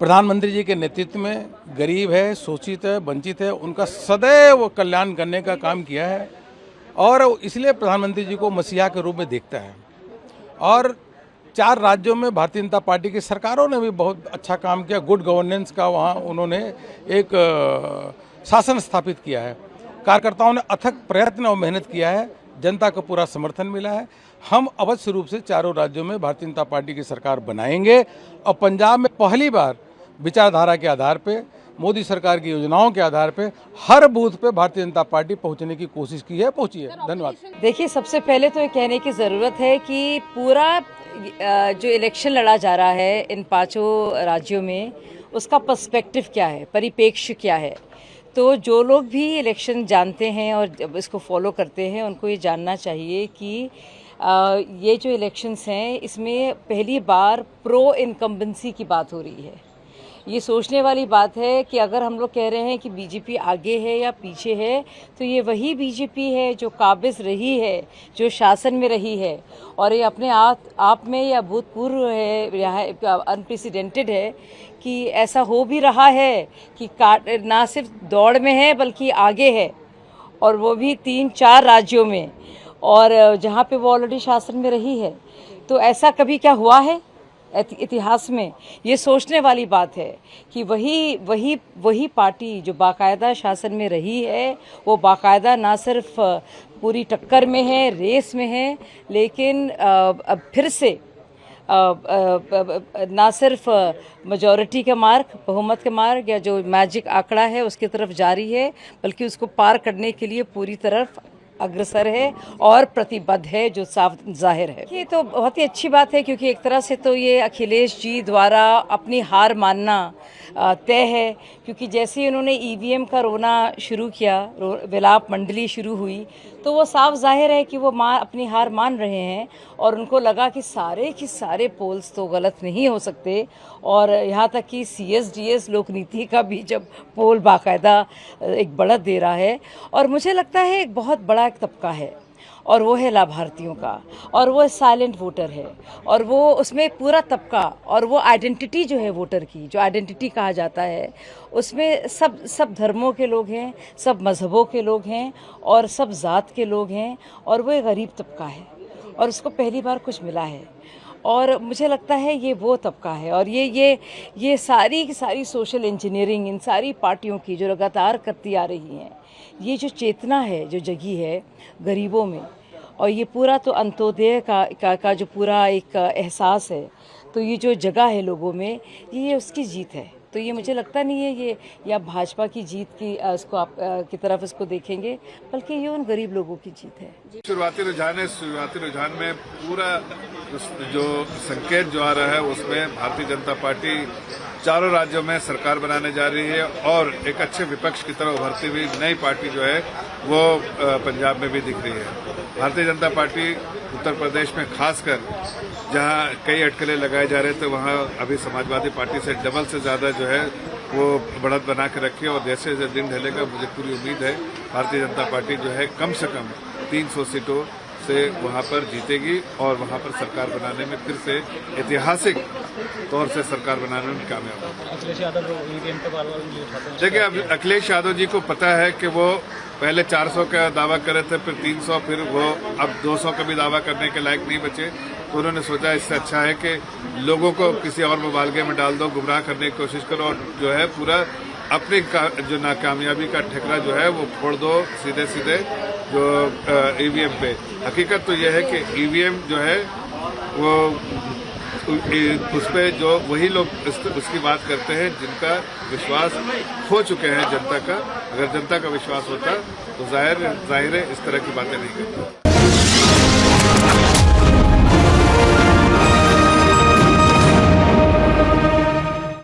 प्रधानमंत्री जी के नेतृत्व में गरीब है, शोषित है, वंचित है, उनका सदैव कल्याण करने का काम किया है और इसलिए प्रधानमंत्री जी को मसीहा के रूप में देखता है। और 4 राज्यों में भारतीय जनता पार्टी की सरकारों ने भी बहुत अच्छा काम किया। गुड गवर्नेंस का वहाँ उन्होंने एक शासन स्थापित किया है। कार्यकर्ताओं ने अथक प्रयत्न और मेहनत किया है, जनता को पूरा समर्थन मिला है। हम अवश्य रूप से चारों राज्यों में भारतीय जनता पार्टी की सरकार बनाएंगे और पंजाब में पहली बार विचारधारा के आधार पे, मोदी सरकार की योजनाओं के आधार पे हर बूथ पे भारतीय जनता पार्टी पहुंचने की कोशिश की है, पहुंची है। धन्यवाद। देखिए, सबसे पहले तो ये कहने की ज़रूरत है कि पूरा जो इलेक्शन लड़ा जा रहा है इन 5 राज्यों में, उसका पर्सपेक्टिव क्या है, परिप्रेक्ष्य क्या है। तो जो लोग भी इलेक्शन जानते हैं और इसको फॉलो करते हैं, उनको ये जानना चाहिए कि ये जो इलेक्शंस हैं, इसमें पहली बार प्रो इनकम्बेंसी की बात हो रही है। ये सोचने वाली बात है कि अगर हम लोग कह रहे हैं कि बीजेपी आगे है या पीछे है, तो ये वही बीजेपी है जो काबिज रही है, जो शासन में रही है, और ये अपने आप में या भूतपूर्व है, अनप्रेसिडेंटेड है कि ऐसा हो भी रहा है कि ना सिर्फ दौड़ में है बल्कि आगे है, और वो भी 3-4 राज्यों में, और जहाँ पे वो ऑलरेडी शासन में रही है। तो ऐसा कभी क्या हुआ है इतिहास में? ये सोचने वाली बात है कि वही पार्टी जो बाकायदा शासन में रही है, वो बाकायदा ना सिर्फ पूरी टक्कर में है, रेस में है, लेकिन अब फिर से ना सिर्फ मेजॉरिटी का मार्ग, बहुमत का मार्ग या जो मैजिक आंकड़ा है उसकी तरफ जारी है, बल्कि उसको पार करने के लिए पूरी तरफ अग्रसर है और प्रतिबद्ध है, जो साफ जाहिर है। ये तो बहुत ही अच्छी बात है, क्योंकि एक तरह से तो ये अखिलेश जी द्वारा अपनी हार मानना तय है। क्योंकि जैसे ही उन्होंने ईवीएम का रोना शुरू किया, विलाप मंडली शुरू हुई, तो वो साफ जाहिर है कि वो अपनी हार मान रहे हैं, और उनको लगा कि सारे के सारे पोल्स तो गलत नहीं हो सकते। और यहाँ तक कि CSDS लोक नीति का भी जब पोल बाकायदा एक बढ़त दे रहा है, और मुझे लगता है एक बहुत बड़ा एक तबका है, और वो है लाभार्थियों का, और वो साइलेंट वोटर है, और वो उसमें पूरा तबका, और वो आइडेंटिटी जो है वोटर की, जो आइडेंटिटी कहा जाता है, उसमें सब धर्मों के लोग हैं, सब मज़हबों के लोग हैं, और सब ज़ात के लोग हैं, और वो एक गरीब तबका है, और उसको पहली बार कुछ मिला है। और मुझे लगता है ये वो तबका है, और ये सारी की सारी सोशल इंजीनियरिंग इन सारी पार्टियों की जो लगातार करती आ रही हैं, ये जो चेतना है जो जगी है गरीबों में, और ये पूरा तो अंत्योदय का जो पूरा एक एहसास है, तो ये जो जगह है लोगों में, ये उसकी जीत है। तो ये मुझे लगता नहीं है ये या भाजपा की जीत की इसको आप की तरफ इसको देखेंगे, बल्कि ये उन गरीब लोगों की जीत है। शुरुआती रुझान में पूरा जो संकेत जो आ रहा है, उसमें भारतीय जनता पार्टी चारों राज्यों में सरकार बनाने जा रही है, और एक अच्छे विपक्ष की तरह उभरती हुई नई पार्टी जो है वो पंजाब में भी दिख रही है। भारतीय जनता पार्टी उत्तर प्रदेश में खासकर जहां कई अटकलें लगाए जा रहे थे, वहां अभी समाजवादी पार्टी से डबल से ज्यादा जो है वो बढ़त बना के रखी है, और जैसे जैसे दिन ढलेगा मुझे पूरी उम्मीद है भारतीय जनता पार्टी जो है कम से कम 300 सीटों से वहां पर जीतेगी, और वहां पर सरकार बनाने में फिर से ऐतिहासिक तौर से सरकार बनाने में कामयाब होगी। अखिलेश यादव ईवीएम का बार-बार उठाते हैं। देखिए, अब अखिलेश यादव जी को पता है कि वो पहले 400 का दावा करे थे, फिर 300, फिर वो अब 200 का भी दावा करने के लायक नहीं बचे। तो उन्होंने सोचा इससे अच्छा है कि लोगों को किसी और मुबालगे में डाल दो, गुमराह करने की कोशिश करो, और जो है पूरा अपनी जो नाकामयाबी का ठेकरा जो है वो फोड़ दो सीधे सीधे जो ईवीएम पे। हकीकत तो यह है कि ईवीएम जो है वो उस पर जो वही लोग उसकी बात करते हैं जिनका विश्वास खो चुके हैं जनता का। अगर जनता का विश्वास होता तो जाहिर है इस तरह की बातें नहीं करते।